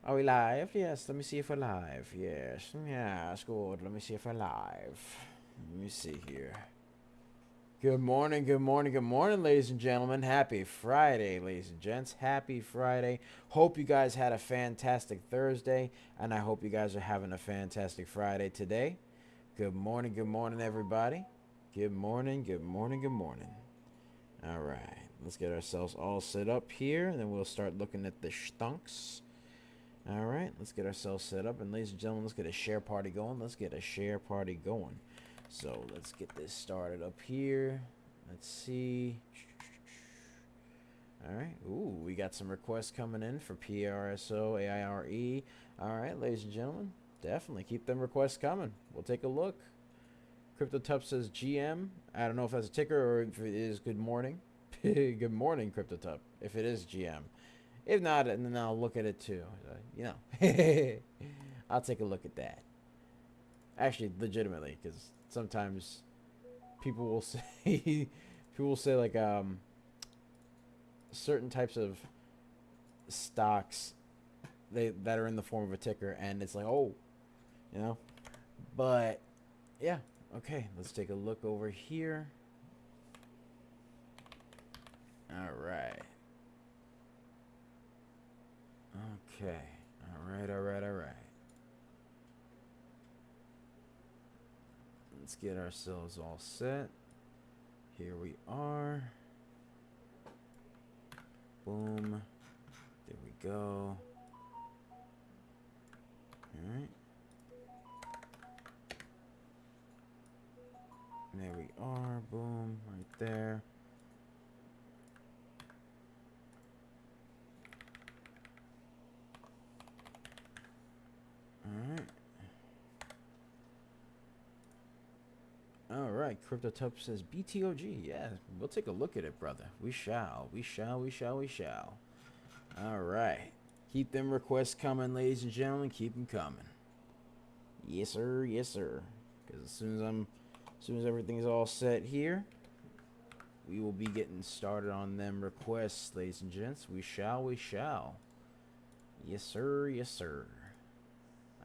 Are we live? Yes, let me see if we're live. Yes, yes, good. Let me see if we're live. Let me see here. Good morning, good morning, good morning, ladies and gentlemen. Happy Friday, ladies and gents. Happy Friday. Hope you guys had a fantastic Thursday, and I hope you guys are having a fantastic Friday today. Good morning, everybody. Good morning, good morning, good morning. All right, let's get ourselves all set up here, and then we'll start looking at the stunks. All right, let's get ourselves set up. And ladies and gentlemen, let's get a share party going. Let's get a share party going. So let's get this started up here. Let's see. All right. Ooh, we got some requests coming in for PRSO, AIRE. All right, ladies and gentlemen, definitely keep them requests coming. We'll take a look. CryptoTup says GM. I don't know if that's a ticker or if it is good morning. Good morning, CryptoTup. If it is GM. If not, and then I'll look at it too. You know, I'll take a look at that. Actually, legitimately, because sometimes people will say, people will say like certain types of stocks that are in the form of a ticker, and it's like, oh, you know. But yeah, okay. Let's take a look over here. All right. Okay. All right. All right. All right. Let's get ourselves all set. Here we are. Boom. There we go. Alright. There we are. Boom. Right there. Alright. Alright. CryptoTup says BTOG. Yeah, we'll take a look at it, brother. We shall. We shall. We shall. We shall. Alright. Keep them requests coming, ladies and gentlemen. Keep them coming. Yes, sir. Yes, sir. Because as soon as everything's all set here, we will be getting started on them requests, ladies and gents. We shall. We shall. Yes, sir. Yes, sir.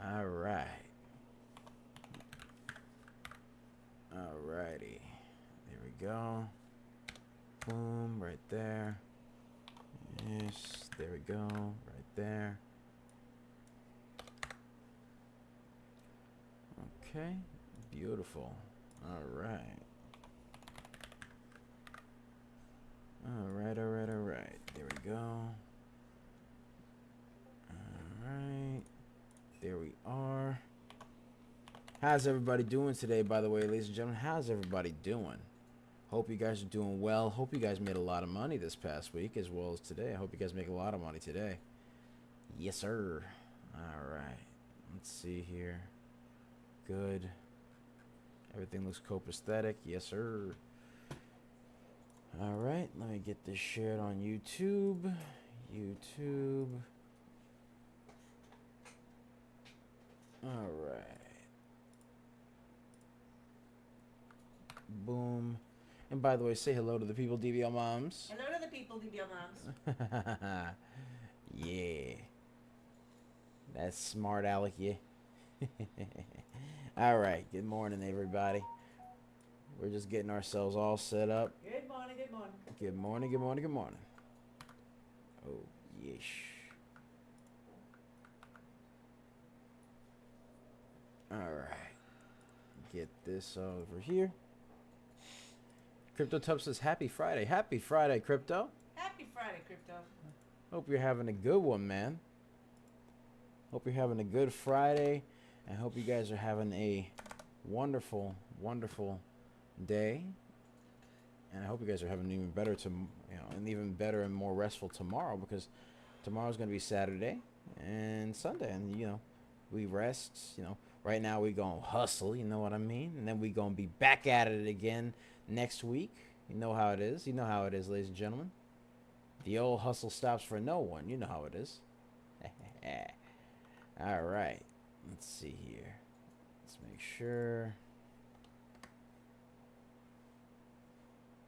All right. Alrighty. There we go. Boom. Right there. Yes. There we go. Right there. Okay. Beautiful. All right. All right. All right. All right. There we go. All right. There we are. How's everybody doing today, by the way, ladies and gentlemen? How's everybody doing? Hope you guys are doing well. Hope you guys made a lot of money this past week as well as today. I hope you guys make a lot of money today. Yes, sir. All right. Let's see here. Good. Everything looks copacetic. Yes, sir. All right. Let me get this shared on YouTube. YouTube. All right. Boom. And by the way, say hello to the people, DBL moms. Hello to the people, DBL moms. Yeah. That's smart, Alec. Yeah. All right. Good morning, everybody. We're just getting ourselves all set up. Good morning, good morning. Good morning, good morning, good morning. Oh, yeesh. All right. Get this over here. CryptoTub says, Happy Friday. Happy Friday, Crypto. Happy Friday, Crypto. Hope you're having a good one, man. Hope you're having a good Friday. I hope you guys are having a wonderful, wonderful day. And I hope you guys are having even better an even better and more restful tomorrow, because tomorrow's going to be Saturday and Sunday, and we rest. Right now we gonna hustle. You know what I mean? And then we gonna be back at it again next week. You know how it is. You know how it is, ladies and gentlemen. The old hustle stops for no one. You know how it is. All right. Let's see here. Let's make sure.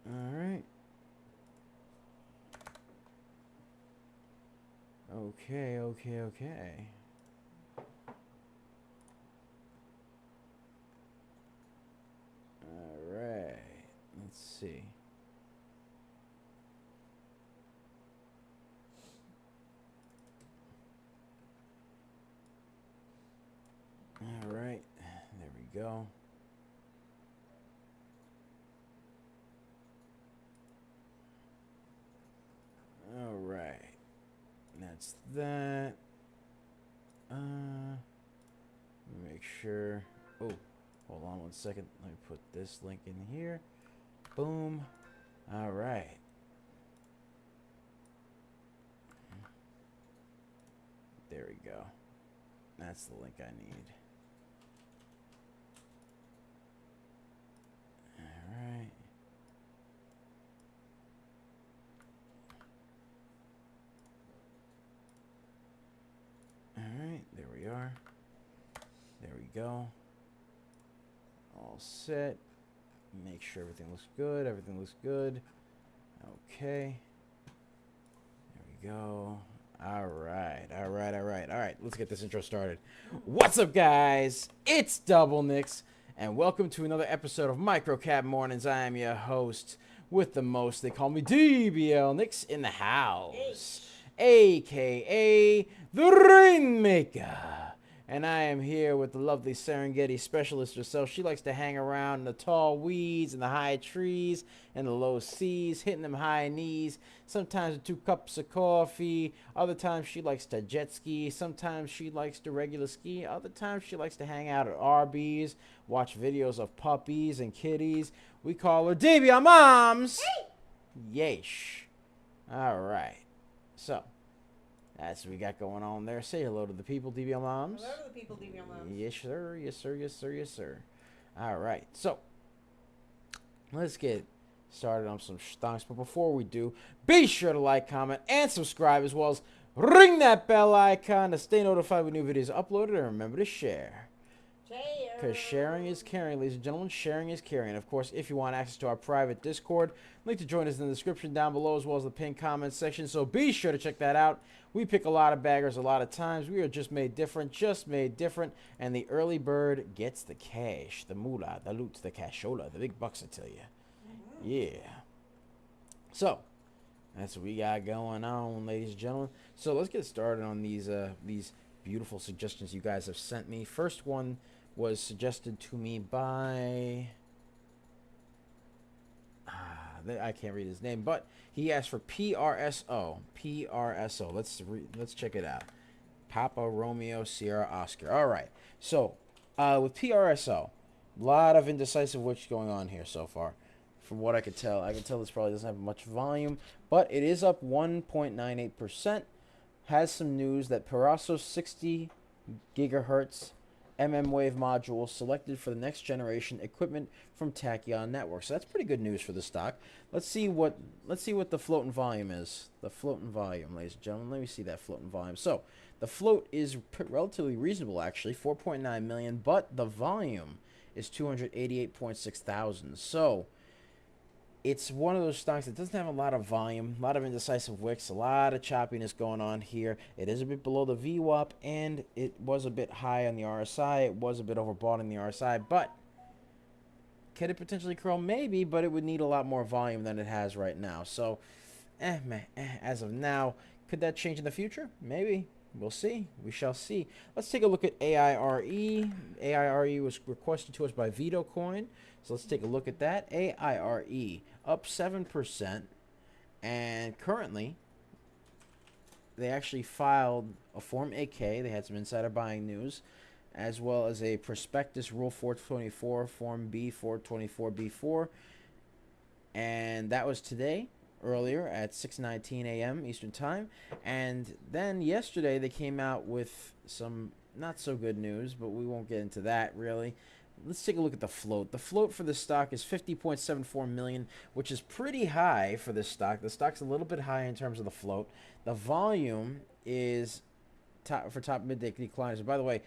All right. Okay, okay, okay. All right. Let's see. All right. There we go. All right. That's that. Make sure. Oh, hold on one second. Let me put this link in here. Boom. All right. There we go. That's the link I need. All right. All right. There we are. There we go. All set. Make sure everything looks good. Everything looks good. Okay. There we go. All right. All right. All right. All right. Let's get this intro started. What's up, guys? It's Double Nicks, and welcome to another episode of Microcap Mornings. I am your host with the most. They call me DBL Nicks in the house, aka the Rainmaker. And I am here with the lovely Serengeti specialist herself. She likes to hang around in the tall weeds and the high trees and the low seas, hitting them high knees. Sometimes with 2 cups of coffee. Other times she likes to jet ski. Sometimes she likes to regular ski. Other times she likes to hang out at Arby's, watch videos of puppies and kitties. We call her DBL Moms. Yeesh. All right. So that's what we got going on there. Say hello to the people, DBL Moms. Hello to the people, DBL Moms. Yes, sir. Yes, sir. Yes, sir. Yes, sir. All right. So, let's get started on some stonks. But before we do, be sure to like, comment, and subscribe, as well as ring that bell icon to stay notified when new videos are uploaded. And remember to share. Because sharing is caring, ladies and gentlemen. Sharing is caring. Of course, if you want access to our private Discord, link to join us in the description down below, as well as the pinned comment section. So be sure to check that out. We pick a lot of baggers a lot of times. We are just made different, and the early bird gets the cash, the moolah, the loot, the cashola, the big bucks, I tell you. Yeah. So that's what we got going on, ladies and gentlemen. So let's get started on these beautiful suggestions you guys have sent me. First one was suggested to me by I can't read his name, but he asked for PRSO. Let's check it out. Papa Romeo Sierra Oscar. All right. So with PRSO, a lot of indecisive which going on here so far. From what I could tell, this probably doesn't have much volume, but it is up 1.98%. Has some news that Peraso 60 gigahertz mmWave module selected for the next generation equipment from Tachyon Networks. So that's pretty good news for the stock. Let's see what the floating volume is. The floating volume, ladies and gentlemen. Let me see that floating volume. So the float is relatively reasonable, actually, 4.9 million, but the volume is 288.6 thousand. So it's one of those stocks that doesn't have a lot of volume, a lot of indecisive wicks, a lot of choppiness going on here. It is a bit below the VWAP, and it was a bit high on the RSI. It was a bit overbought in the RSI, but could it potentially curl? Maybe, but it would need a lot more volume than it has right now. So, as of now, could that change in the future? Maybe. We'll see. We shall see. Let's take a look at AIRE. AIRE was requested to us by Vito Coin. So let's take a look at that. AIRE up 7%. And currently, they actually filed a Form 8K. They had some insider buying news, as well as a prospectus Rule 424, Form B 424B4. And that was today. Earlier at 6:19 a.m. Eastern Time. And then yesterday they came out with some not so good news, but we won't get into that really. Let's take a look at the float. The float for this stock is 50.74 million, which is pretty high for this stock. The stock's a little bit high in terms of the float. The volume is top mid-day decliners. By the way,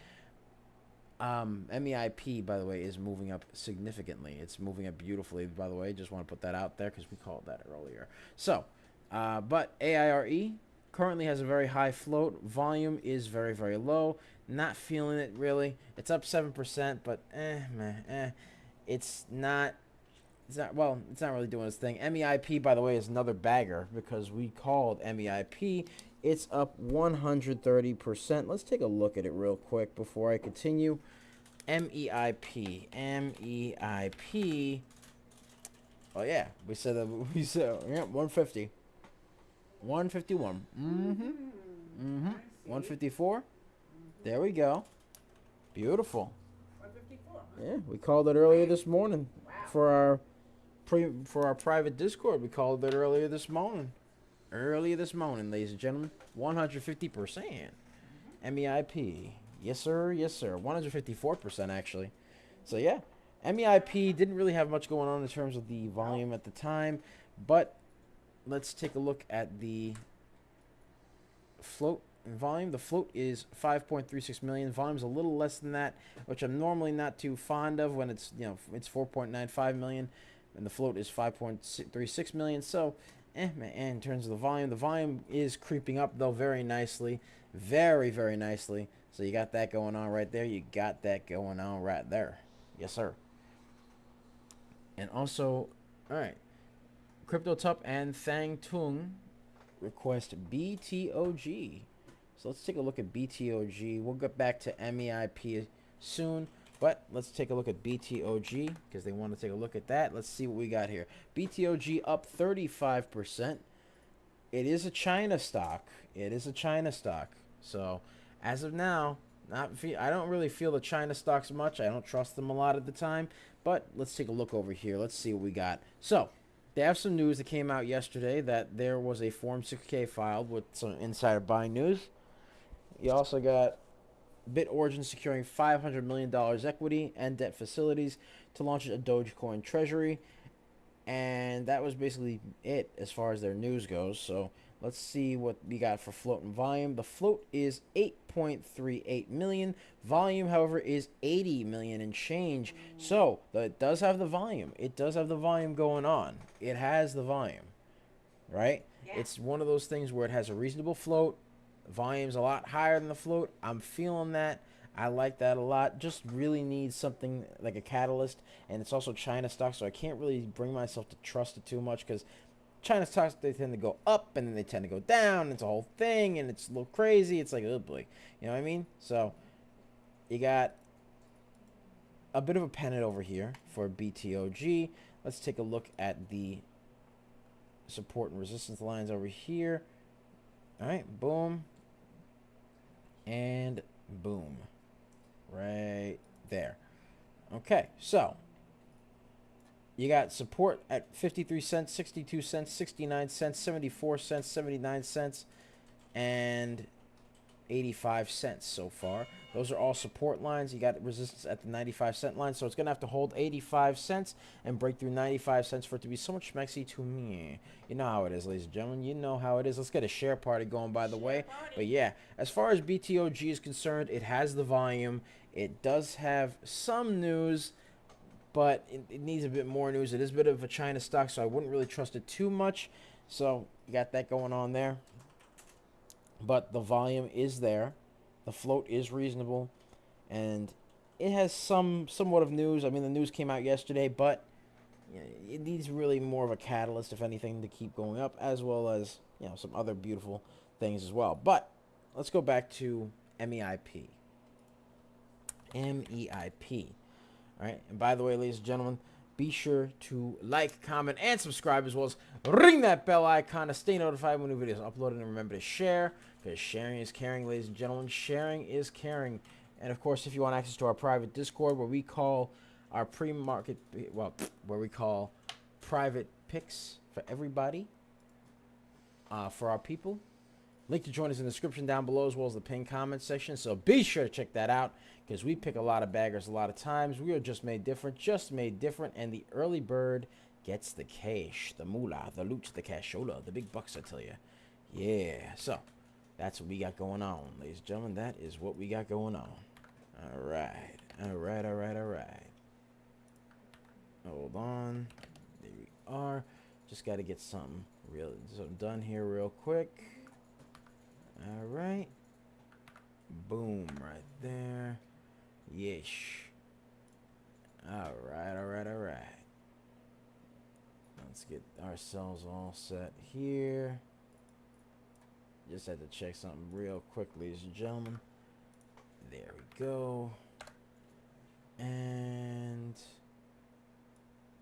MEIP, by the way, is moving up significantly. It's moving up beautifully, by the way. Just want to put that out there because we called that earlier. So, but AIRE Currently has a very high float. Volume is very, very low. Not feeling it really. It's up 7%, but meh. It's not. It's not, well, it's not really doing its thing. MEIP, by the way, is another bagger because we called MEIP. It's up 130%. Let's take a look at it real quick before I continue. MEIP. MEIP. Oh, yeah. We said that. We said, yeah, 150. 151. Mm-hmm. Mm-hmm. 154. There we go. Beautiful. 154. Yeah, we called it earlier this morning for our private Discord. We called it earlier this morning. Earlier this morning, ladies and gentlemen. 150%. MEIP. Yes, sir. Yes, sir. 154%, actually. So, yeah. MEIP didn't really have much going on in terms of the volume at the time. But let's take a look at the float volume. The float is 5.36 million. Volume's a little less than that, which I'm normally not too fond of when it's, it's 4.95 million. And the float is 5.36 million. So, in terms of the volume is creeping up, though, very nicely. Very, very nicely. So you got that going on right there. You got that going on right there. Yes, sir. And also, all right. CryptoTup and Thang Tung request BTOG. So let's take a look at BTOG. We'll get back to MEIP soon. But let's take a look at BTOG because they want to take a look at that. Let's see what we got here. BTOG up 35%. It is a China stock. It is a China stock. So as of now, I don't really feel the China stocks much. I don't trust them a lot at the time. But let's take a look over here. Let's see what we got. So they have some news that came out yesterday that there was a Form 6K filed with some insider buying news. You also got BitOrigin securing $500 million equity and debt facilities to launch a Dogecoin treasury. And that was basically it as far as their news goes. So let's see what we got for float and volume. The float is 8.38 million. Volume, however, is 80 million and change. So it does have the volume. It does have the volume going on. It has the volume, right? Yeah. It's one of those things where it has a reasonable float. Volume's a lot higher than the float. I'm feeling that. I like that a lot. Just really needs something like a catalyst. And it's also China stock, so I can't really bring myself to trust it too much because China stocks, they tend to go up and then they tend to go down. It's a whole thing and it's a little crazy. It's like, oh boy. You know what I mean? So you got a bit of a pennant over here for BTOG. Let's take a look at the support and resistance lines over here. All right, boom. And boom. Right there. Okay, so you got support at 53 cents, 62 cents, 69 cents, 74 cents, 79 cents, and 85 cents so far. Those are all support lines. You got resistance at the 95-cent line, so it's going to have to hold 85 cents and break through 95 cents for it to be so much schmexy to me. You know how it is, ladies and gentlemen. You know how it is. Let's get a share party going, by the way. But yeah, as far as BTOG is concerned, it has the volume. It does have some news, but it needs a bit more news. It is a bit of a China stock, so I wouldn't really trust it too much. So you got that going on there. But the volume is there. The float is reasonable. And it has somewhat of news. I mean, the news came out yesterday, but it needs really more of a catalyst, if anything, to keep going up, as well as, some other beautiful things as well. But let's go back to MEIP. MEIP. All right. And by the way, ladies and gentlemen, be sure to like, comment, and subscribe, as well as ring that bell icon to stay notified when new videos are uploaded. And remember to share, because sharing is caring, ladies and gentlemen. Sharing is caring. And of course, if you want access to our private Discord, where we call our pre-market, where we call private picks for everybody, for our people. Link to join us in the description down below, as well as the pinned comment section. So be sure to check that out, because we pick a lot of baggers a lot of times. We are just made different, and the early bird gets the cash, the moolah, the loot, the cashola, the big bucks, I tell you. Yeah, so that's what we got going on, ladies and gentlemen. That is what we got going on. All right. Hold on. There we are. Just got to get something done here real quick. All right. Boom, right there. Yeesh. All right, all right, all right. Let's get ourselves all set here. Just had to check something real quick, ladies and gentlemen. There we go. And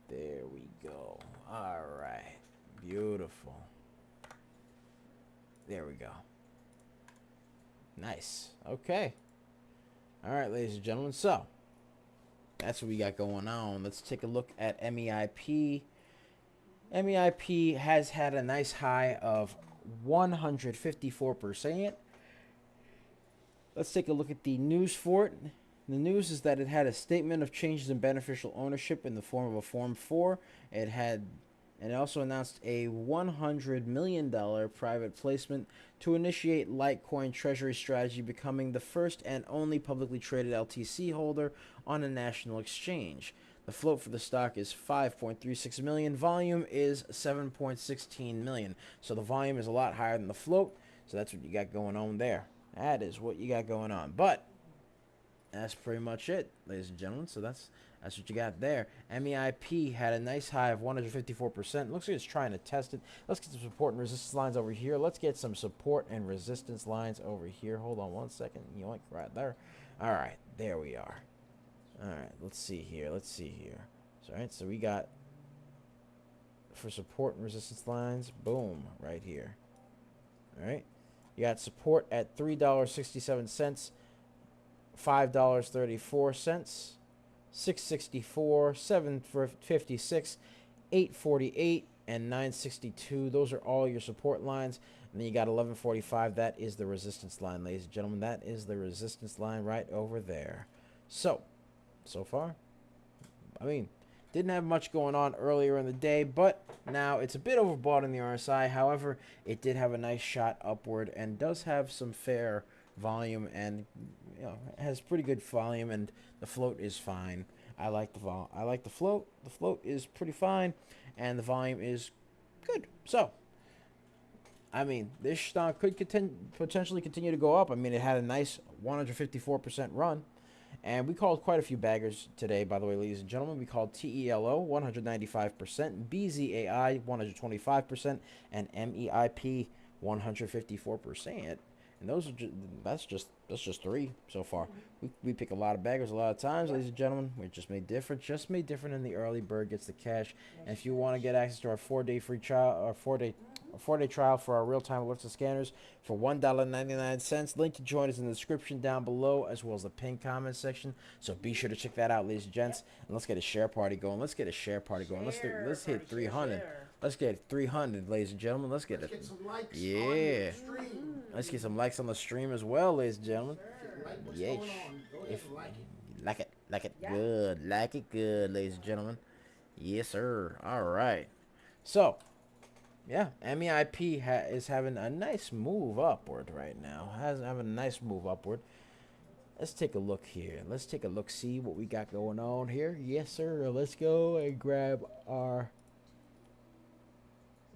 there we go. All right. Beautiful. There we go. Nice. Okay. All right, ladies and gentlemen. So, that's what we got going on. Let's take a look at MEIP. MEIP has had a nice high of 154%. Let's take a look at the news for it. The news is that it had a statement of changes in beneficial ownership in the form of a Form 4. It also announced a $100 million private placement to initiate Litecoin treasury strategy, becoming the first and only publicly traded LTC holder on a national exchange. The float for the stock is 5.36 million. Volume is 7.16 million. So the volume is a lot higher than the float. So that's what you got going on there. That is what you got going on. But that's pretty much it, ladies and gentlemen. So that's what you got there. MEIP had a nice high of 154%. Looks like it's trying to test it. Let's get some support and resistance lines over here. Let's get some support and resistance lines over here. Hold on one second. Yoink, right there. All right, there we are. All right, let's see here. So, all right, so we got for support and resistance lines, boom, right here. All right, you got support at $3.67, $5.34, $6.64, $7.56, $8.48, and $9.62. Those are all your support lines. And then you got $11.45. That is the resistance line, ladies and gentlemen. That is the resistance line right over there. So far, I mean, didn't have much going on earlier in the day, but now it's a bit overbought in the RSI. However, it did have a nice shot upward and does have some fair volume, and has pretty good volume, and the float is fine. I like the float. The float is pretty fine, and the volume is good. So, I mean, this stock could potentially continue to go up. I mean, it had a nice 154% run. And we called quite a few baggers today, by the way, ladies and gentlemen. We called TELO 195%, BZAI 125%, and MEIP 154%. And that's just three so far. We pick a lot of baggers a lot of times, ladies and gentlemen. We just made different. And the early bird gets the cash. And if you want to get access to our 4-day free trial, or 4-day trial for our real-time alerts and scanners for $1.99. Link to join us in the description down below, as well as the pinned comment section. So be sure to check that out, ladies and gents. And let's get a share party going. Let's hit 300. Let's get 300, ladies and gentlemen. Let's get some likes. Yeah. Let's get some likes on the stream as well, ladies and gentlemen. Yes. Like it good. Like it good, ladies and gentlemen. Yes, sir. All right. So, yeah, MEIP is having a nice move upward right now. Having a nice move upward. Let's take a look here. Let's take a look, see what we got going on here. Yes, sir. Let's go and grab our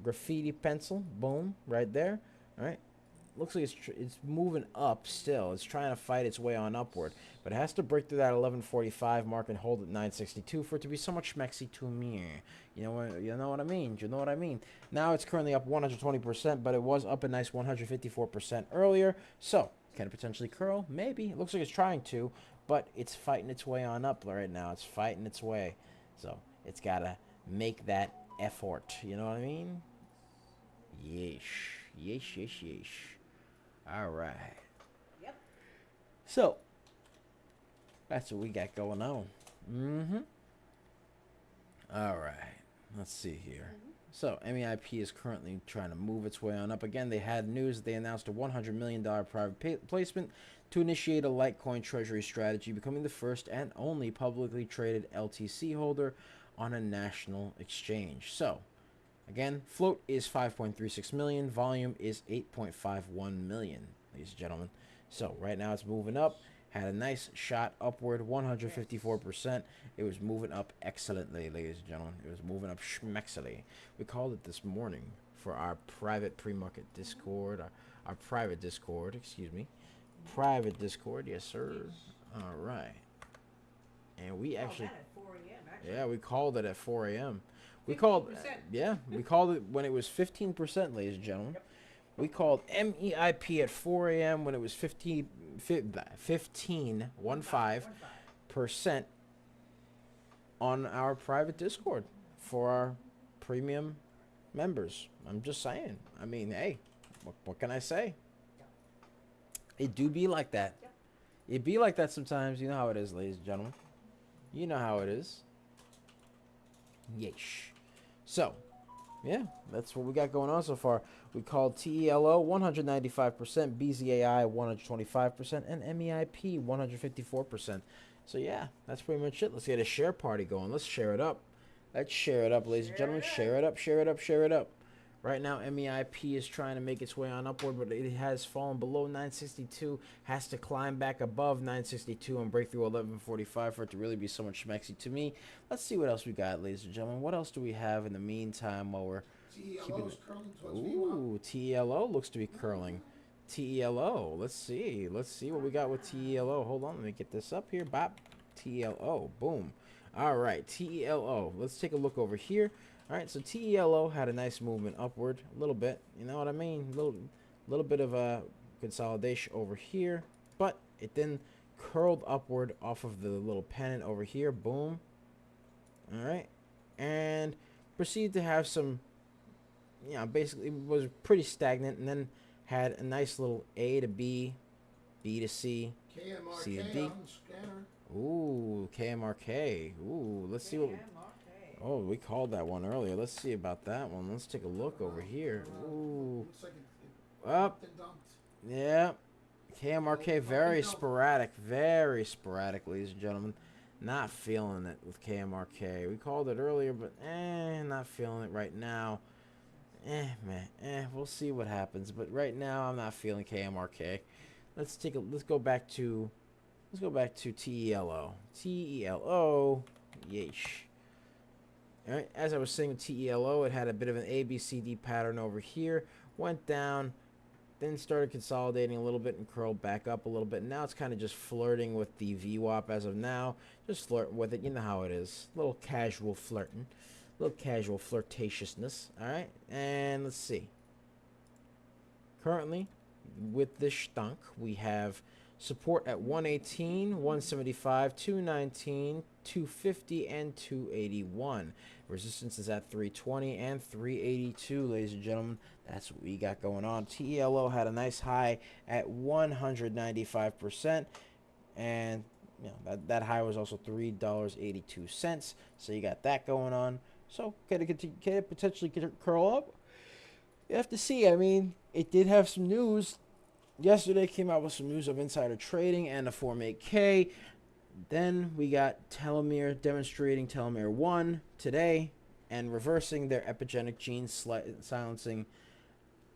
graffiti pencil. Boom, right there. All right. Looks like it's moving up still. It's trying to fight its way on upward. But it has to break through that 1145 mark and hold at 962 for it to be so much schmexy to me. You know what I mean? You know what I mean? Now it's currently up 120%, but it was up a nice 154% earlier. So, can it potentially curl? Maybe. It looks like it's trying to, but it's fighting its way on up right now. It's fighting its way. So, it's got to make that effort. You know what I mean? Yeesh. Yeesh. All right. Yep. So, that's what we got going on. All right. Let's see here. So, MEIP is currently trying to move its way on up. Again, they had news that they announced a $100 million private placement to initiate a Litecoin treasury strategy, becoming the first and only publicly traded LTC holder on a national exchange. So, again, float is 5.36 million. Volume is 8.51 million, ladies and gentlemen. So right now it's moving up. Had a nice shot upward, 154%. It was moving up excellently, ladies and gentlemen. It was moving up schmexily. We called it this morning for our private pre-market Discord, our private Discord. Excuse me, private Discord. Yes, sir. All right. And we actually, That at 4 a.m. Actually. yeah, we called it at 4 a.m. We called, 15%. yeah, we called it when it was 15%, ladies and gentlemen. Yep. We called MEIP at 4 a.m. when it was 15 percent on our private Discord for our premium members. I'm just saying. I mean, hey, what can I say? It do be like that. Yep. It be like that sometimes. You know how it is, ladies and gentlemen. You know how it is. Yeesh. So, yeah, that's what we got going on so far. We called TELO 195%, BZAI 125%, and MEIP 154%. So, yeah, that's pretty much it. Let's get a share party going. Let's share it up. Let's share it up, ladies and gentlemen. Share it up, share it up, share it up. Right now, MEIP is trying to make its way on upward, but it has fallen below 962. Has to climb back above 962 and break through 1145 for it to really be so much schmexy to me. Let's see what else we got, ladies and gentlemen. What else do we have in the meantime while we're TELO is curling towards Ooh, TELO looks to be curling. TELO. Let's see. Let's see what we got with TELO. Hold on. Let me get this up here. Bop. TELO. Boom. All right. TELO. Let's take a look over here. All right. So TELO had a nice movement upward a little bit. You know what I mean? Little bit of a consolidation over here. But it then curled upward off of the little pennant over here. Boom. All right. And proceeded to have some, you know, basically was pretty stagnant, and then had a nice little A to B, B to C, KMRK C to D. on the scanner. Ooh, KMRK. Ooh, let's see what. Oh, we called that one earlier. Let's see about that one. Let's take a look over here. Ooh, Looks like it up. dumped and dumped. Yeah, KMRK very sporadic, ladies and gentlemen. Not feeling it with KMRK. We called it earlier, but not feeling it right now. Man, we'll see what happens. But right now, I'm not feeling KMRK. Let's go back to TELO. TELO, yeesh. All right, as I was saying with TELO, it had a bit of an ABCD pattern over here. Went down, then started consolidating a little bit and curled back up a little bit. Now it's kind of just flirting with the VWAP as of now. Just flirting with it. You know how it is. A little casual flirting. Little casual flirtatiousness. All right, and let's see. Currently, with this stunk, we have support at 118, 175, 219, 250, and 281. Resistance is at 320 and 382, ladies and gentlemen. That's what we got going on. TELO had a nice high at 195%, and you know that high was also $3.82. So you got that going on. So can it potentially curl up? You have to see. I mean, it did have some news. Yesterday came out with some news of insider trading and a Form 8K. Then we got telomere demonstrating telomere 1 today and reversing their epigenetic gene silencing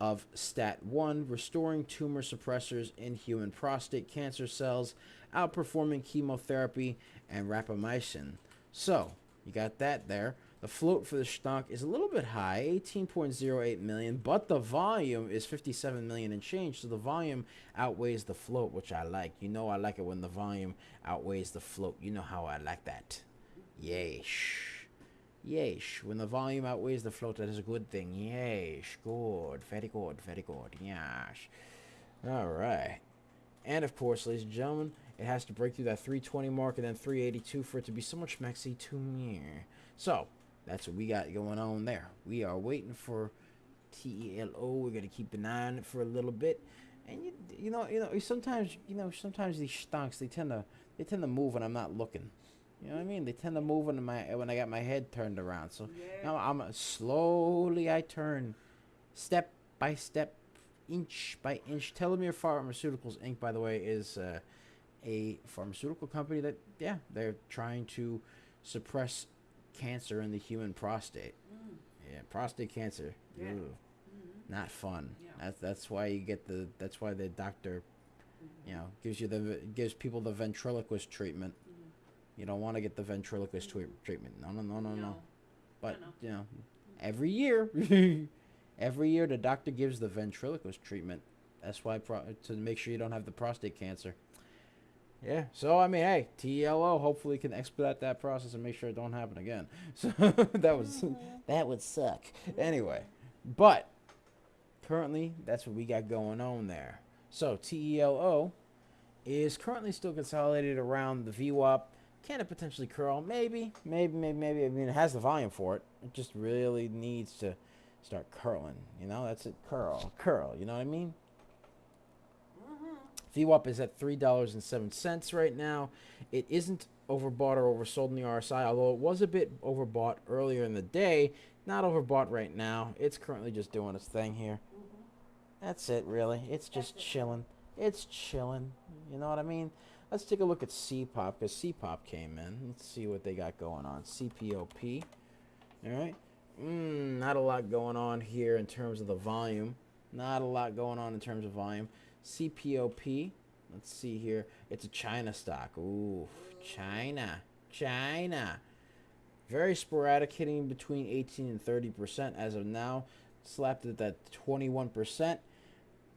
of STAT1, restoring tumor suppressors in human prostate cancer cells, outperforming chemotherapy and rapamycin. So you got that there. The float for the stock is a little bit high, 18.08 million, but the volume is 57 million and change. So the volume outweighs the float, which I like. You know I like it when the volume outweighs the float. You know how I like that. Yeesh. Yeesh. When the volume outweighs the float, that is a good thing. Yeesh. Good. Very good. Very good. Yeesh. All right. And of course, ladies and gentlemen, it has to break through that 320 mark and then 382 for it to be so much maxi to me. So that's what we got going on there. We are waiting for TELO. We're gonna keep an eye on it for a little bit. And you know, sometimes these stonks they tend to move when I'm not looking. You know what I mean? They tend to move when I got my head turned around. So now I turn, step by step, inch by inch. Telomere Pharmaceuticals Inc., by the way, is a pharmaceutical company that they're trying to suppress cancer in the human prostate. Yeah, prostate cancer. Yeah. Not fun. Yeah. That's why the doctor, gives people the ventriloquist treatment. You don't want to get the ventriloquist treatment. No. But every year, the doctor gives the ventriloquist treatment SY to make sure you don't have the prostate cancer. Yeah, so I mean, hey, TELO hopefully can expedite that process and make sure it don't happen again. So that would suck. Anyway, but currently that's what we got going on there. So TELO is currently still consolidated around the VWAP. Can it potentially curl? Maybe. I mean, it has the volume for it. It just really needs to start curling. You know, that's it. Curl. You know what I mean? VWAP is at $3.07 right now. It isn't overbought or oversold in the RSI, although it was a bit overbought earlier in the day. Not overbought right now. It's currently just doing its thing here. That's it, really. It's just chilling. It's chilling. You know what I mean? Let's take a look at CPOP, because CPOP came in. Let's see what they got going on. CPOP. All right. Not a lot going on here in terms of the volume. Not a lot going on in terms of volume. CPOP. Let's see here. It's a China stock. Ooh, China. Very sporadic, hitting between 18 and 30% as of now. Slapped it at 21%.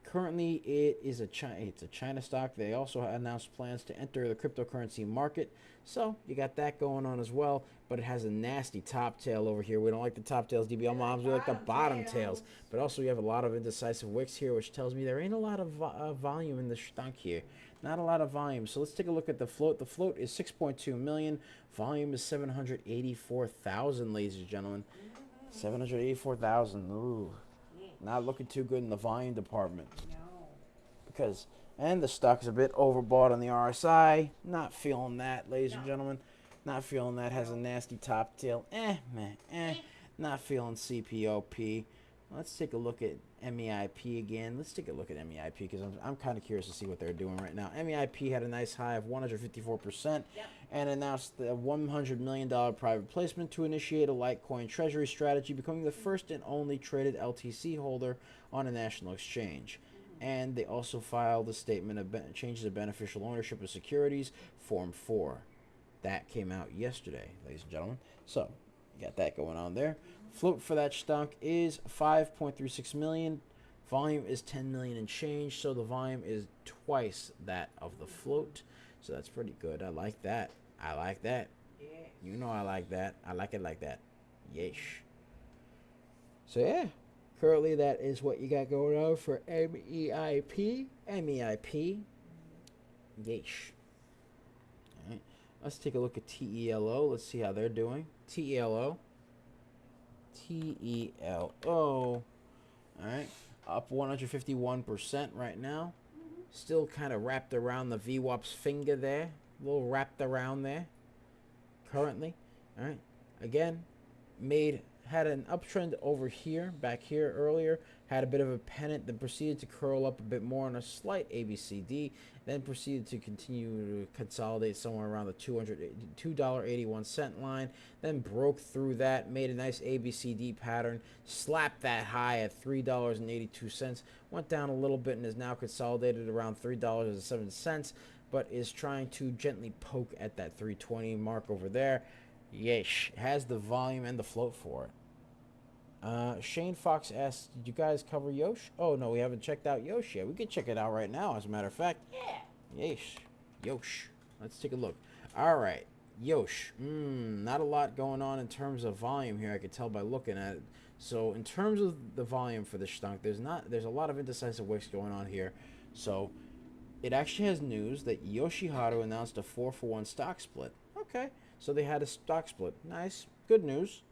Currently, it's a China stock. They also announced plans to enter the cryptocurrency market. So you got that going on as well. But it has a nasty top tail over here. We don't like the top tails, DBL moms. We like the bottom tails. But also, you have a lot of indecisive wicks here, which tells me there ain't a lot of volume in the stock here. Not a lot of volume. So let's take a look at the float. The float is 6.2 million. Volume is 784,000, ladies and gentlemen. 784,000. Ooh. Not looking too good in the volume department. No. And the stock's a bit overbought on the RSI. Not feeling that, ladies and gentlemen. Not feeling that. Has a nasty top tail. Not feeling CPOP. Let's take a look at MEIP again. Let's take a look at MEIP because I'm kind of curious to see what they're doing right now. MEIP had a nice high of 154% and announced the $100 million private placement to initiate a Litecoin treasury strategy, becoming the first and only traded LTC holder on a national exchange. And they also filed a statement of changes of beneficial ownership of securities, Form 4. That came out yesterday, ladies and gentlemen. So, you got that going on there. Float for that stock is 5.36 million. Volume is 10 million and change, so the volume is twice that of the float. So that's pretty good. I like that. You know I like that. I like it like that. Yeesh. So yeah, currently that is what you got going on for MEIP. Yeesh. All right. Let's take a look at TELO. Let's see how they're doing. TELO. All right, up 151% right now. Still kind of wrapped around the VWAP's finger there. A little wrapped around there currently. All right, again, had an uptrend over here, back here earlier, had a bit of a pennant, then proceeded to curl up a bit more on a slight ABCD, then proceeded to continue to consolidate somewhere around the $2.81 line, then broke through that, made a nice ABCD pattern, slapped that high at $3.82, went down a little bit and is now consolidated around $3.07, but is trying to gently poke at that 320 mark over there. Yeesh, has the volume and the float for it. Shane Fox asks, did you guys cover Yosh? Oh, no, we haven't checked out Yosh yet. We could check it out right now, as a matter of fact. Yeah. Yeesh. Yosh. Let's take a look. All right. Yosh. Not a lot going on in terms of volume here, I could tell by looking at it. So, in terms of the volume for this stunk, there's a lot of indecisive wicks going on here. So, it actually has news that Yoshiharu announced a 4-for-1 stock split. Okay. So, they had a stock split. Nice. Good news.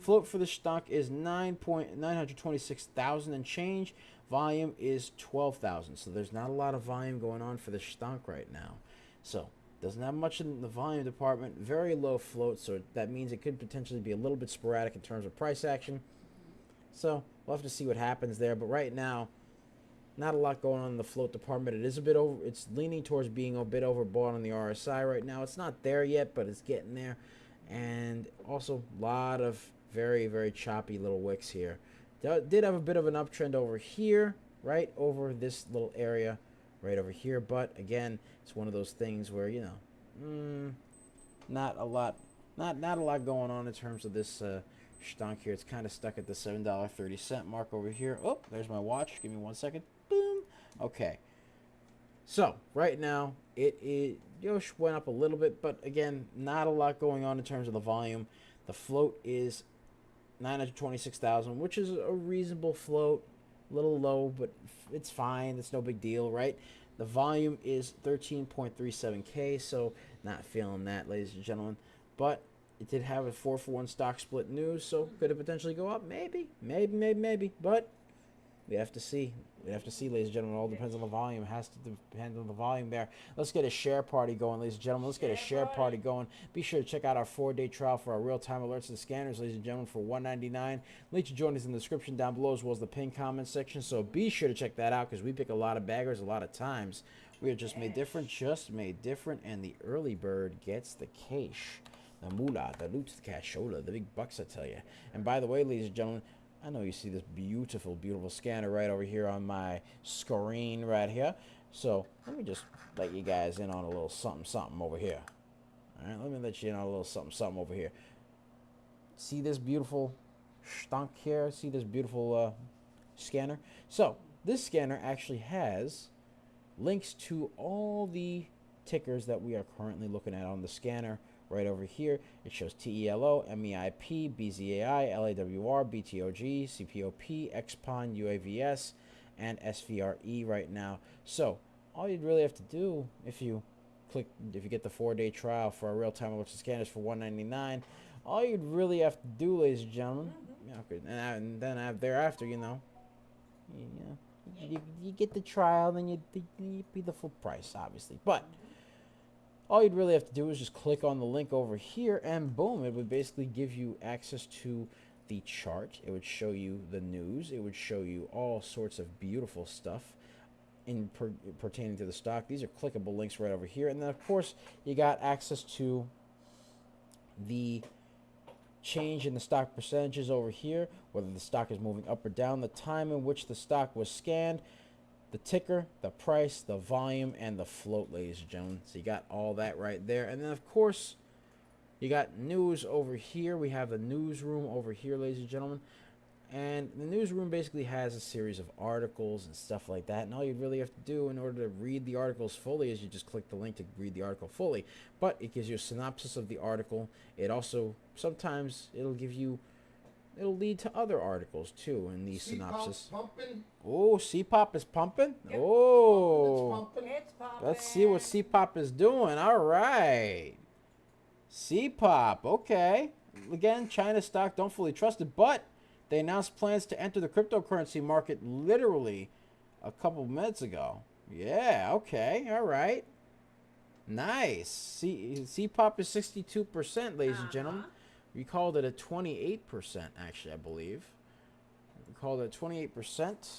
Float for the stock is 926,000 and change. Volume is 12,000. So there's not a lot of volume going on for the stock right now. So doesn't have much in the volume department. Very low float. So that means it could potentially be a little bit sporadic in terms of price action. So we'll have to see what happens there. But right now, not a lot going on in the float department. It is a bit over. It's leaning towards being a bit overbought on the RSI right now. It's not there yet, but it's getting there. And also a lot of very, very choppy little wicks here. Did have a bit of an uptrend over here, right over this little area, right over here. But again, it's one of those things where, you know, not a lot going on in terms of this stonk here. It's kind of stuck at the $7.30 mark over here. Oh, there's my watch. Give me 1 second. Boom. Okay. So right now it went up a little bit, but again, not a lot going on in terms of the volume. The float is 926,000, which is a reasonable float. A little low, but it's fine. It's no big deal, right? The volume is 13.37K, so not feeling that, ladies and gentlemen. But it did have a 4-for-1 stock split news, so could it potentially go up? Maybe. But we have to see. We have to see, ladies and gentlemen. It all depends on the volume. It has to depend on the volume there. Let's get a share party going, ladies and gentlemen. Let's get a share party going. Be sure to check out our 4-day trial for our real-time alerts and scanners, ladies and gentlemen, for $199. Link to join us in the description down below, as well as the pinned comment section. So be sure to check that out, because we pick a lot of baggers a lot of times. We are just made different, and the early bird gets the cash. The moolah, the loot, the cashola, the big bucks, I tell you. And by the way, ladies and gentlemen, I know you see this beautiful, beautiful scanner right over here on my screen right here. So let me just let you guys in on a little something over here. All right, let me let you in on a little something over here. See this beautiful stunk here? See this beautiful scanner? So this scanner actually has links to all the tickers that we are currently looking at on the scanner. Right over here, it shows TELO, MEIP, BZAI, LAWR, BTOG, CPOP, XPON, UAVS, and SVRE right now. So all you'd really have to do, if you get the 4-day trial for our real-time alerts and scanners for $199, all you'd really have to do, ladies and gentlemen, and then thereafter, you get the trial, then you pay the full price, obviously, but. All you'd really have to do is just click on the link over here, and boom, it would basically give you access to the chart. It would show you the news. It would show you all sorts of beautiful stuff pertaining to the stock. These are clickable links right over here. And then, of course, you got access to the change in the stock percentages over here, whether the stock is moving up or down, the time in which the stock was scanned, the ticker, the price, the volume, and the float, ladies and gentlemen. So you got all that right there. And then, of course, you got news over here. We have the newsroom over here, ladies and gentlemen. And the newsroom basically has a series of articles and stuff like that. And all you really have to do in order to read the articles fully is you just click the link to read the article fully. But it gives you a synopsis of the article. It also, sometimes, it'll lead to other articles too in the synopsis. Pumping. Oh, CPOP is pumping? Yep. Oh. It's popping. Let's see what CPOP is doing. All right. CPOP. Okay. Again, China stock, don't fully trust it, but they announced plans to enter the cryptocurrency market literally a couple minutes ago. Yeah, okay. All right. Nice. CPOP is 62%, ladies and gentlemen. We called it a 28%, actually, I believe. We called it 28%. Let's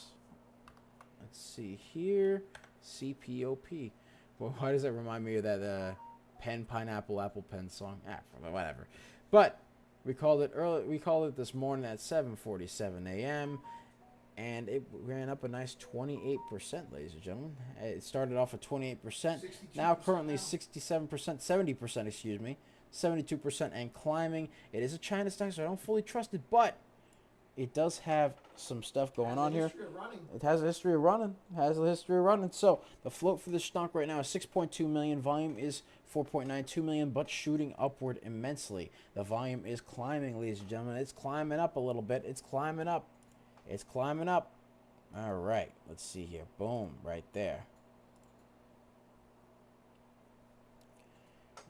see here. CPOP. Well, why does that remind me of that pen, pineapple, apple pen song? Whatever. But we called it early. We called it this morning at 7:47 a.m. and it ran up a nice 28%, ladies and gentlemen. It started off at 28%. Now currently 67%, 70%, excuse me. 72% and climbing. It is a China stock, so I don't fully trust it, but it does have some stuff going on here. It has a history of running. So the float for this stock right now is 6.2 million. Volume is 4.92 million, but shooting upward immensely. The volume is climbing, ladies and gentlemen. It's climbing up a little bit. It's climbing up. All right. Let's see here. Boom. Right there.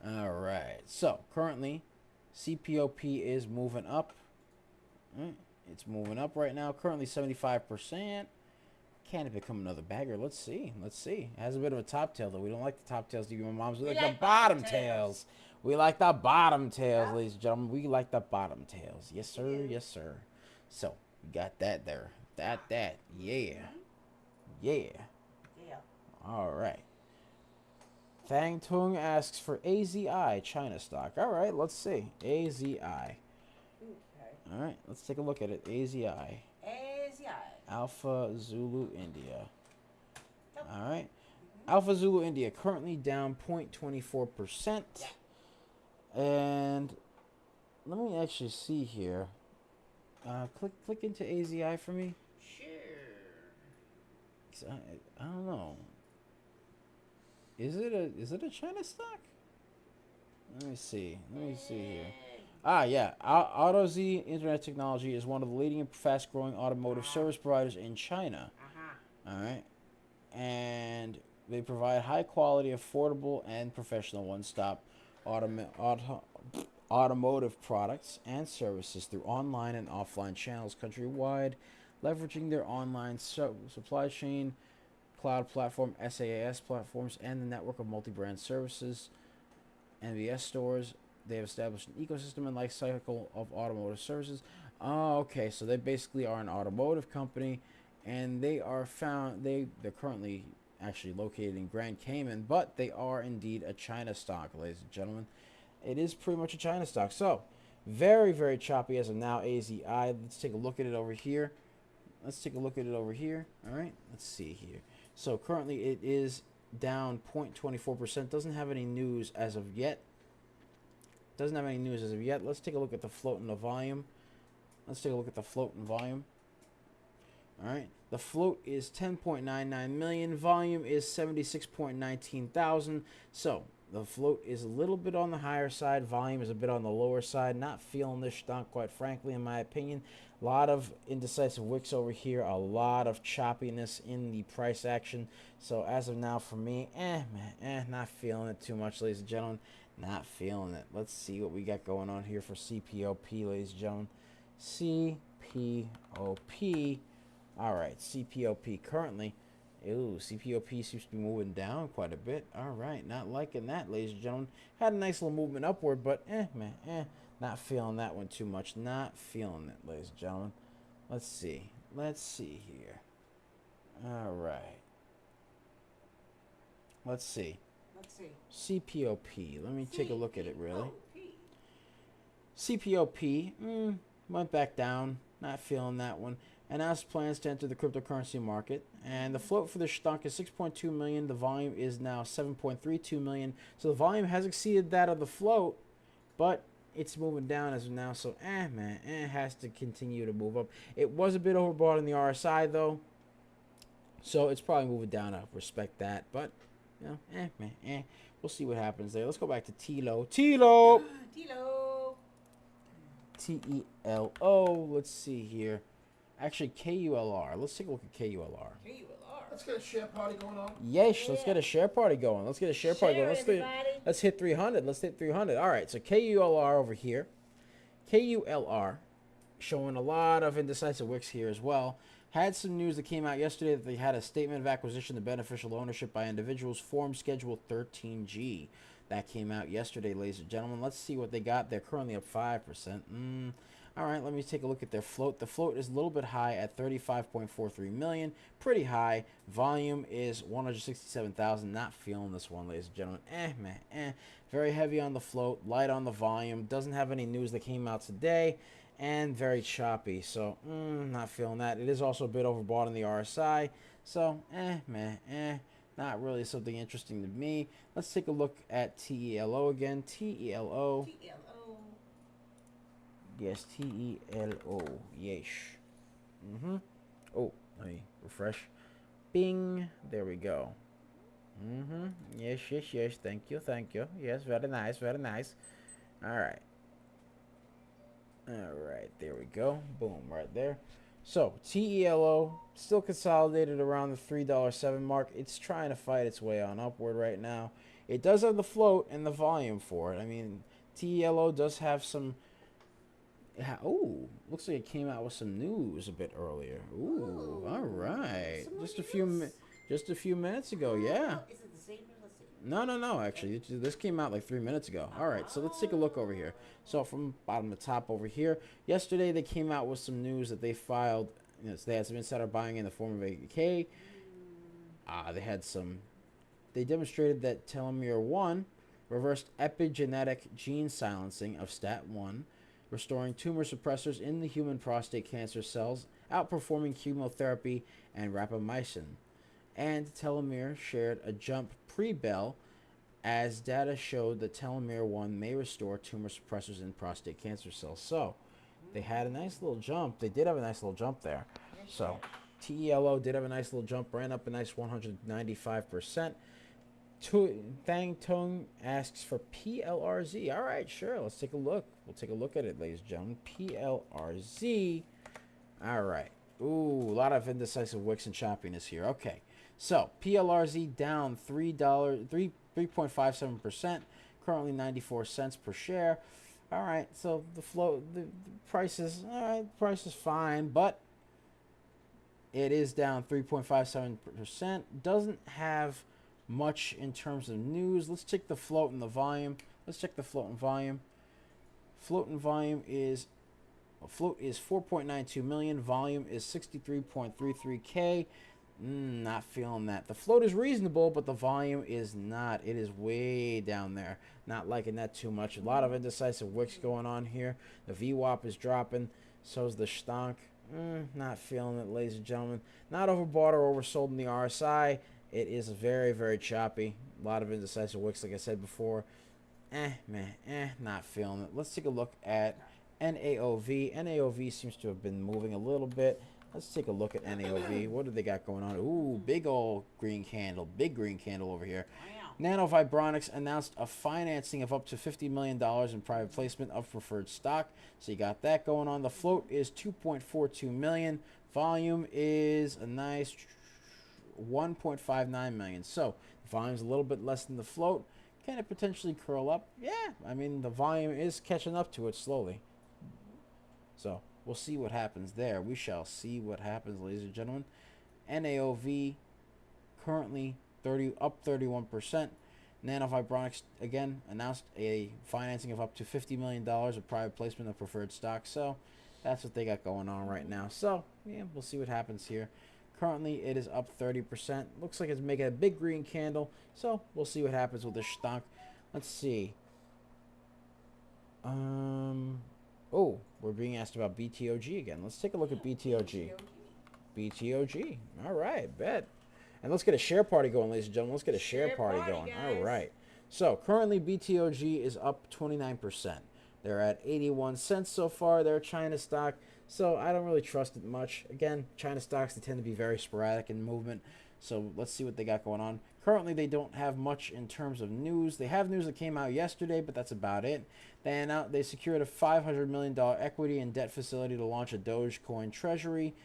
All right, so currently CPOP is moving up. It's moving up right now, currently 75%. Can it become another bagger? Let's see. It has a bit of a top tail, though. We don't like the top tails, do you, my moms? We like the bottom tails. We like the bottom tails, ladies and gentlemen. We like the bottom tails. Yes, sir. Yes, sir. So we got that there. That. Yeah. All right. Fang Tung asks for AZI China stock. All right, let's see. AZI. Okay. All right, let's take a look at it. AZI. Alpha Zulu India. Yep. All right. Alpha Zulu India currently down 0.24%. Yeah. And let me actually see here. Click into AZI for me. Sure. I don't know. Is it a China stock? Let me see. Let me see here. Ah, yeah. AutoZ Internet Technology is one of the leading and fast-growing automotive service providers in China. All right, and they provide high-quality, affordable, and professional one-stop automotive products and services through online and offline channels countrywide, leveraging their online supply chain, cloud platform, SaaS platforms, and the network of multi-brand services, NVS stores. They have established an ecosystem and life cycle of automotive services. Oh, okay, so they basically are an automotive company, and they're currently actually located in Grand Cayman, but they are indeed a China stock, ladies and gentlemen. It is pretty much a China stock. So, very, very choppy as of now, AZI. Let's take a look at it over here. All right, let's see here. So, currently it is down 0.24%. Doesn't have any news as of yet. Let's take a look at the float and the volume. All right. The float is 10.99 million. Volume is 76.19 thousand. So the float is a little bit on the higher side. Volume is a bit on the lower side. Not feeling this stock, quite frankly, in my opinion. A lot of indecisive wicks over here. A lot of choppiness in the price action. So as of now, for me, not feeling it too much, ladies and gentlemen. Not feeling it. Let's see what we got going on here for CPOP, ladies and gentlemen. CPOP. All right, CPOP currently. Ooh, CPOP seems to be moving down quite a bit. All right, not liking that, ladies and gentlemen. Had a nice little movement upward, but not feeling that one too much. Not feeling it, ladies and gentlemen. Let's see here. All right. Let's see. CPOP. Let me take a look at it, really. CPOP went back down. Not feeling that one. Announced plans to enter the cryptocurrency market. And the float for the stock is 6.2 million. The volume is now 7.32 million. So the volume has exceeded that of the float, but it's moving down as of now. So, has to continue to move up. It was a bit overbought in the RSI, though. So it's probably moving down. I respect that. But, we'll see what happens there. Let's go back to TELO. TELO! TELO. Let's see here. Actually, KULR. Let's take a look at KULR. Let's get a share party going on. Yes, let's get a share party going. Let's hit 300. Let's hit 300. All right, so KULR over here. KULR showing a lot of indecisive wicks here as well. Had some news that came out yesterday that they had a statement of acquisition to beneficial ownership by individuals form Schedule 13G. That came out yesterday, ladies and gentlemen. Let's see what they got. They're currently up 5%. All right, let me take a look at their float. The float is a little bit high at 35.43 million. Pretty high. Volume is 167,000. Not feeling this one, ladies and gentlemen. Very heavy on the float, light on the volume. Doesn't have any news that came out today, and very choppy. So, not feeling that. It is also a bit overbought in the RSI. So, not really something interesting to me. Let's take a look at TELO again. TELO. Yes, TELO. Yes. Oh, let me refresh. Bing. There we go. Yes. Thank you. Yes, very nice. All right. There we go. Boom, right there. So, TELO still consolidated around the $3.07 mark. It's trying to fight its way on upward right now. It does have the float and the volume for it. I mean, TELO does have some... Oh, looks like it came out with some news a bit earlier. Ooh, all right. Just a few minutes ago, yeah. Is it the same? No, actually. This came out like 3 minutes ago. All right, so let's take a look over here. So from bottom to top over here, yesterday they came out with some news that they filed. They had some insider buying in the form of AK. They demonstrated that telomere 1 reversed epigenetic gene silencing of STAT1, restoring tumor suppressors in the human prostate cancer cells, outperforming chemotherapy and rapamycin. And telomere shared a jump pre-Bell, as data showed that telomere 1 may restore tumor suppressors in prostate cancer cells. So, they had a nice little jump. They did have a nice little jump there. So, TELO did have a nice little jump, ran up a nice 195%. Thang Tung asks for PLRZ. All right, sure. Let's take a look. We'll take a look at it, ladies and gentlemen. PLRZ. All right. Ooh, a lot of indecisive wicks and choppiness here. Okay. So, PLRZ down $3.57%. Currently 94 cents per share. All right. So, the price is, all right, price is fine, but it is down 3.57%. Doesn't have much in terms of news. Let's check the float and the volume. Let's check the float and volume. Float and volume is float is 4.92 million. Volume is 63.33K. Not feeling that. The float is reasonable, but the volume is not. It is way down there. Not liking that too much. A lot of indecisive wicks going on here. The VWAP is dropping. So is the Stonk. Not feeling it, ladies and gentlemen. Not overbought or oversold in the RSI. It is very, very choppy. A lot of indecisive wicks, like I said before. Not feeling it. Let's take a look at NAOV. NAOV seems to have been moving a little bit. Let's take a look at NAOV. What do they got going on? Ooh, big old green candle. Big green candle over here. Nanovibronics announced a financing of up to $50 million in private placement of preferred stock. So you got that going on. The float is 2.42 million. Volume is a nice 1.59 million. So the volume's a little bit less than the float. Can it potentially curl up? Yeah, I mean, the volume is catching up to it slowly. So we'll see what happens there. We shall see what happens, ladies and gentlemen. NAOV currently up 31%. Nanovibronics again announced a financing of up to $50 million of private placement of preferred stock. So that's what they got going on right now. So yeah, we'll see what happens here. Currently, it is up 30%. Looks like it's making a big green candle. So we'll see what happens with the stock. Let's see. Oh, we're being asked about BTOG again. Let's take a look at BTOG. BTOG. All right, bet. And let's get a share party going, ladies and gentlemen. Let's get a share party going. Guys. All right. So currently, BTOG is up 29%. They're at 81 cents so far. They're a China stock. So I don't really trust it much. Again, China stocks, they tend to be very sporadic in movement. So let's see what they got going on. Currently, they don't have much in terms of news. They have news that came out yesterday, but that's about it. They secured a $500 million equity and debt facility to launch a Dogecoin treasury.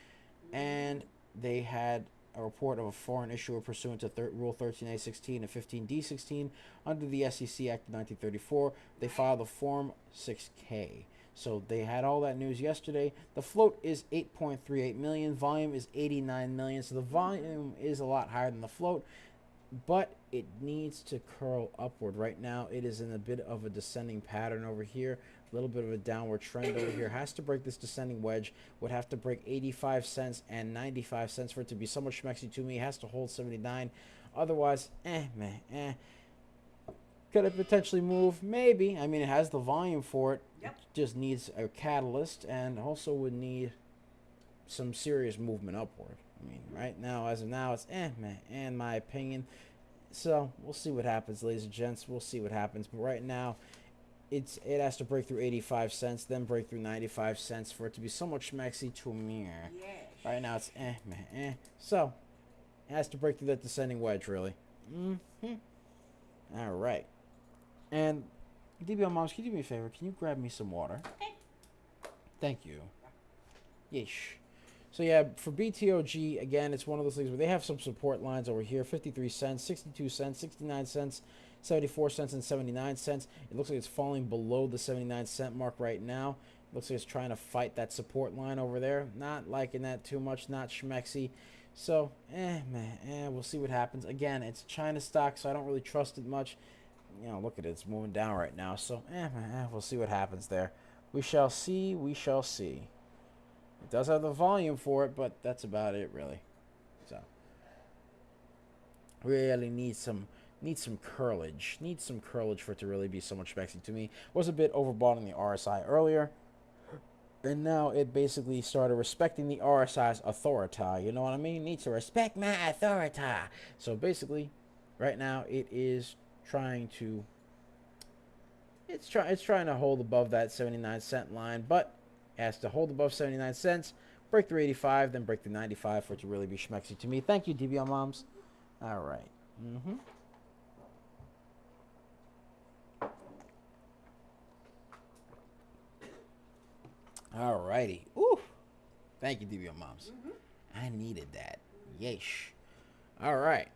And they had a report of a foreign issuer pursuant to Rule 13A16 and 15D16 under the SEC Act of 1934. They filed a Form 6K. So they had all that news yesterday. The float is 8.38 million. Volume is 89 million. So the volume is a lot higher than the float, but it needs to curl upward. Right now, it is in a bit of a descending pattern over here. A little bit of a downward trend over here. Has to break this descending wedge. Would have to break 85 cents and 95 cents for it to be somewhat schmexy to me. It has to hold 79. Otherwise, Could it potentially move? Maybe. I mean, it has the volume for it. Yep. It just needs a catalyst and also would need some serious movement upward. I mean, right now, as of now, it's in my opinion. So we'll see what happens, ladies and gents. We'll see what happens. But right now, it has to break through 85 cents, then break through 95 cents for it to be somewhat schmexy to me. Yes. Right now, it's So it has to break through that descending wedge, really. All right. And DBL Moms, can you do me a favor? Can you grab me some water? Okay. Thank you. Yeesh. So yeah, for BTOG, again, it's one of those things where they have some support lines over here. 53 cents, 62 cents, 69 cents, 74 cents, and 79 cents. It looks like it's falling below the 79-cent mark right now. It looks like it's trying to fight that support line over there. Not liking that too much, not schmexy. So, we'll see what happens. Again, it's China stock, so I don't really trust it much. You know, look at it, it's moving down right now. So, we'll see what happens there. We shall see, we shall see. It does have the volume for it, but that's about it, really. So, really need some curlage. Need some curlage for it to really be so much schmexy to me. Was a bit overbought in the RSI earlier. And now it basically started respecting the RSI's authority. You know what I mean? Needs to respect my authority. So basically, right now it is trying to it's trying to hold above that 79-cent line, but it has to hold above 79 cents, break through 85, then break through 95 for it to really be schmexy to me. Thank you, DBL moms. All right. All righty. Ooh. Thank you, DBL moms. I needed that. Yeesh. All right.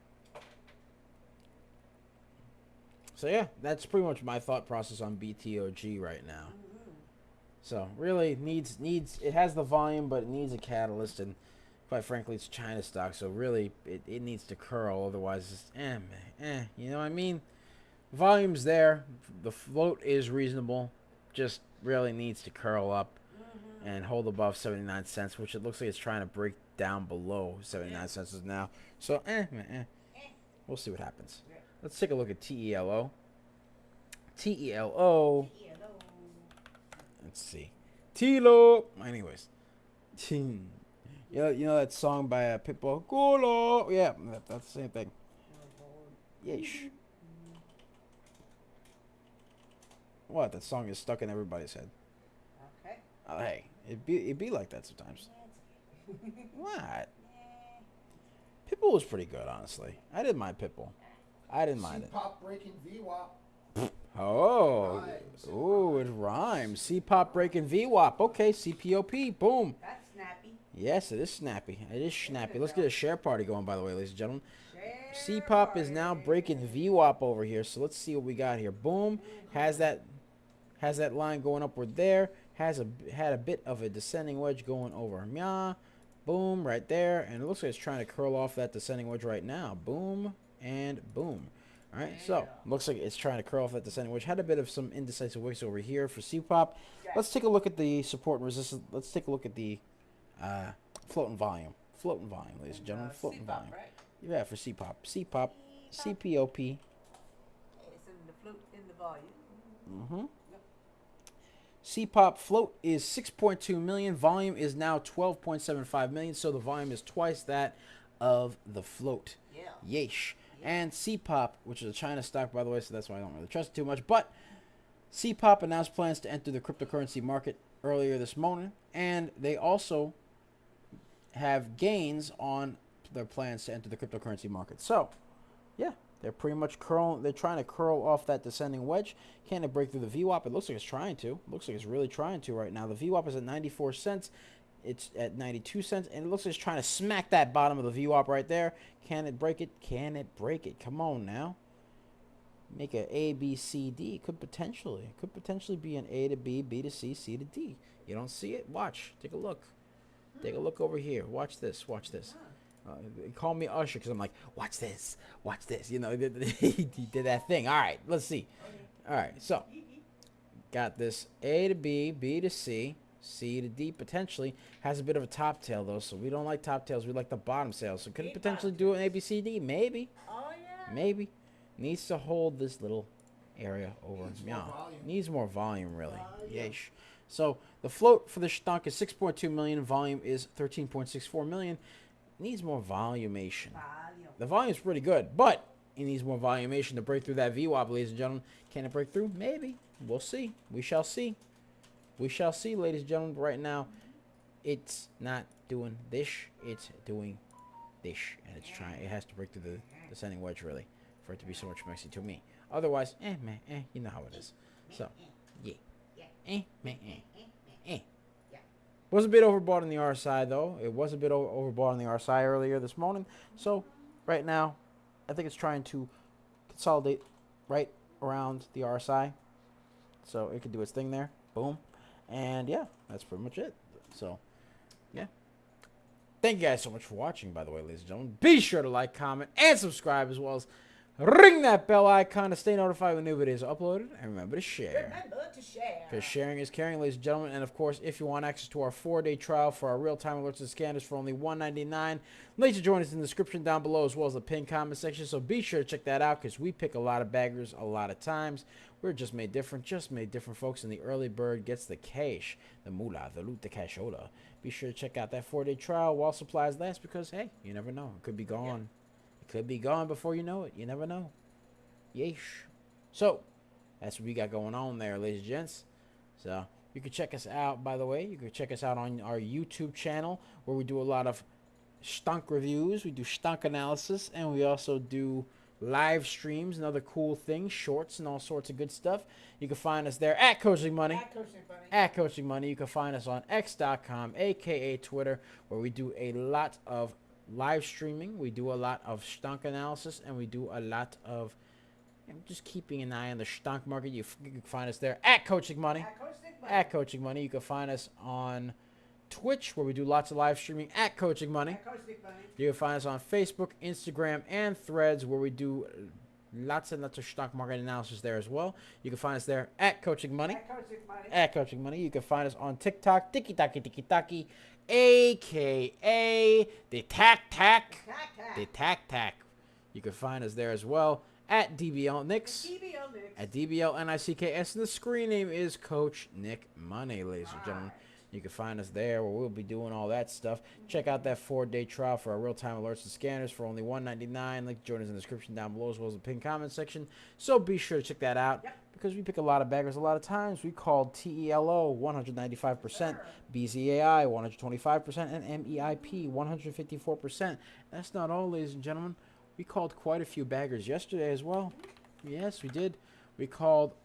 So yeah, that's pretty much my thought process on BTOG right now. So really needs it has the volume, but it needs a catalyst, and quite frankly, it's China stock. So really, it needs to curl. Otherwise, it's you know what I mean? Volume's there. The float is reasonable. Just really needs to curl up and hold above 79 cents, which it looks like it's trying to break down below 79 cents now. So we'll see what happens. Let's take a look at TELO. TELO. Let's see. TELO. Anyways. You know that song by Pitbull? Golo. Yeah, that's the same thing. Yeesh. What? That song is stuck in everybody's head. Okay. Oh, hey. It be like that sometimes. What? Pitbull was pretty good, honestly. I didn't mind Pitbull. I didn't mind it. C-pop breaking VWAP. Oh, ooh, it rhymes. C-pop breaking VWAP. Okay, CPOP. Boom. That's snappy. Yes, it is snappy. It is snappy. Let's get a share party going, by the way, ladies and gentlemen. Share C-pop is now breaking VWAP over here. So let's see what we got here. Boom. Has that line going upward there. Had a bit of a descending wedge going over. Mya. Boom, right there. And it looks like it's trying to curl off that descending wedge right now. Boom and boom. All right, so looks like it's trying to curl off that descending wedge. Had a bit of some indecisive wicks over here for C-pop. Let's take a look at the support and resistance. Let's take a look at the floating volume. Floating volume, ladies and gentlemen. Floating volume. Right? Yeah, for C-pop. C-pop. CPOP. It's in the float in the volume. C-pop float is 6.2 million. Volume is now 12.75 million. So the volume is twice that of the float. Yeah. Yeesh. And C-pop, which is a China stock, by the way, so that's why I don't really trust it too much. But C-pop announced plans to enter the cryptocurrency market earlier this morning. And they also have gains on their plans to enter the cryptocurrency market. So, yeah, they're pretty much they're trying to curl off that descending wedge. Can it break through the VWAP? It looks like it's trying to. Looks like it's really trying to right now. The VWAP is at 94 cents. It's at 92 cents, and it looks like it's trying to smack that bottom of the VWAP right there. Can it break it? Can it break it? Come on now. Make a A, B, C, D. It could potentially be an A to B, B to C, C to D. You don't see it? Watch. Take a look. Take a look over here. Watch this. Watch this. Call me Usher because I'm like, watch this. Watch this. You know, he did that thing. All right, let's see. All right, so got this A to B, B to C, C to D potentially. Has a bit of a top tail, though, so we don't like top tails. We like the bottom tails. So could it potentially do an A, B, C, D? Maybe. Oh, yeah. Maybe. Needs to hold this little area over. Needs more volume, really. Yeesh. So the float for the stock is 6.2 million. Volume is 13.64 million. Needs more volumation. The volume's pretty good, but it needs more volumation to break through that VWAP, ladies and gentlemen. Can it break through? Maybe. We'll see. We shall see. We shall see, ladies and gentlemen. But right now, it's not doing this. It's doing this. And it's trying. It has to break through the descending wedge, really, for it to be so much messy to me. Otherwise, you know how it is. So, yeah. Was a bit overbought on the RSI, though. It was a bit overbought on the RSI earlier this morning. So, right now, I think it's trying to consolidate right around the RSI. So, it could do its thing there. Boom. And, yeah, that's pretty much it. So, yeah. Thank you guys so much for watching, by the way, ladies and gentlemen. Be sure to like, comment, and subscribe, as well as ring that bell icon to stay notified when new videos are uploaded. And remember to share. Remember to share. Because sharing is caring, ladies and gentlemen. And, of course, if you want access to our 4-day trial for our real-time alerts and scanners for only $1.99, links to join us in the description down below, as well as the pinned comment section. So be sure to check that out, because we pick a lot of baggers a lot of times. We're just made different, folks. And the early bird gets the cash, the moolah, the loot, the cashola. Be sure to check out that 4-day trial while supplies last, because, hey, you never know. It could be gone. Yeah. Could be gone before you know it. You never know. Yeesh. So, that's what we got going on there, ladies and gents. So, You can check us out, by the way. You can check us out on our YouTube channel where we do a lot of stunk reviews. We do stunk analysis, and we also do live streams and other cool things, shorts and all sorts of good stuff. You can find us there at Coaching Money. At Coaching Money. At Coaching Money. You can find us on x.com, aka Twitter, where we do a lot of live streaming. We do a lot of stunk analysis, and we do a lot of just keeping an eye on the stock market. You can find us there at Coaching Money. At Coaching Money. At Coaching Money. You can find us on Twitch, where we do lots of live streaming at Coaching Money. At Coaching Money. You can find us on Facebook, Instagram, and Threads, where we do lots and lots of stock market analysis there as well. You can find us there at Coaching Money. At Coaching Money. At Coaching Money. You can find us on TikTok, Tiki Taki, a.k.a. the Tac. Tac. The Tac. You can find us there as well at DBL Nicks. DBL Nicks. At DBL NICKS. And the screen name is Coach Nick Money, ladies and gentlemen. You can find us there where we'll be doing all that stuff. Check out that 4-day trial for our real-time alerts and scanners for only $1.99. Link to join us in the description down below as well as the pinned comment section. So be sure to check that out because we pick a lot of baggers a lot of times. We called TELO 195%, BZAI 125%, and MEIP 154%. That's not all, ladies and gentlemen. We called quite a few baggers yesterday as well. Yes, we did. We called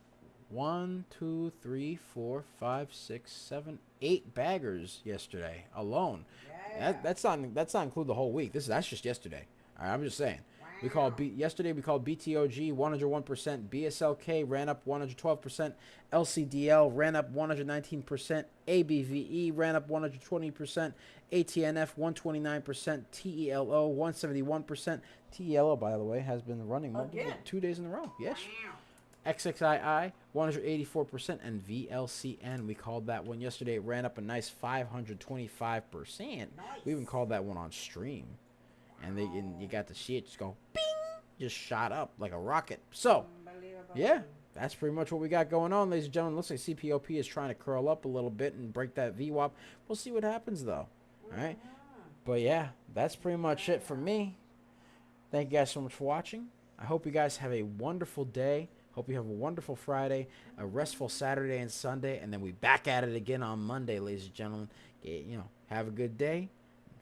1, 2, 3, 4, 5, 6, 7, 8 baggers yesterday alone. Yeah. That's not include the whole week. That's just yesterday. All right, I'm just saying. Wow. We called yesterday. We called BTOG 101%, BSLK ran up 112%, LCDL ran up 119%, ABVE ran up 120%, ATNF 129%, TELO 171%. TELO, by the way, has been running 2 days in a row. Yes. Wow. XXII 184%, and VLCN, we called that one yesterday. It ran up a nice 525%. Nice. We even called that one on stream, and you got to see it just go bing, just shot up like a rocket. So yeah, that's pretty much what we got going on, ladies and gentlemen. Looks like CPOP is trying to curl up a little bit and break that VWAP. We'll see what happens though. All right, but yeah, that's pretty much it for me. Thank you guys so much for watching. I hope you guys have a wonderful day. Hope you have a wonderful Friday, a restful Saturday and Sunday, and then we back at it again on Monday, ladies and gentlemen. Have a good day,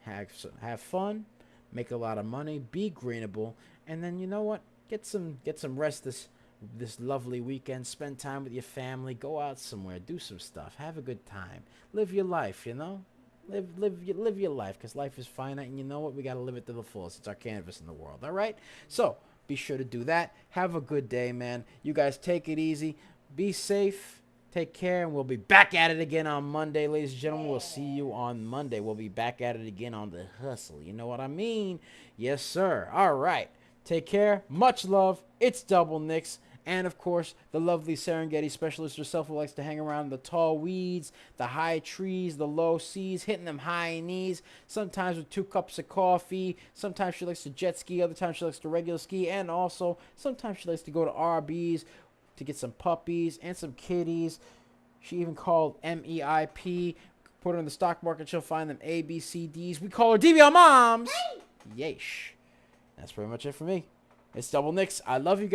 have fun, make a lot of money, be greenable, and then you know what? Get some rest this lovely weekend. Spend time with your family. Go out somewhere, do some stuff, have a good time, live your life. Live your life, because life is finite, and you know what? We got to live it to the fullest. It's our canvas in the world. All right, so be sure to do that. Have a good day, man. You guys take it easy. Be safe. Take care. And we'll be back at it again on Monday, ladies and gentlemen. We'll see you on Monday. We'll be back at it again on the hustle. You know what I mean? Yes, sir. All right. Take care. Much love. It's Double Nicks. And, of course, the lovely Serengeti specialist herself who likes to hang around the tall weeds, the high trees, the low seas, hitting them high knees, sometimes with 2 cups of coffee. Sometimes she likes to jet ski. Other times she likes to regular ski. And also, sometimes she likes to go to RBs to get some puppies and some kitties. She even called MEIP. Put her in the stock market. She'll find them A, B, C, Ds. We call her DBL Moms. Yeesh. That's pretty much it for me. It's Double Nicks. I love you guys.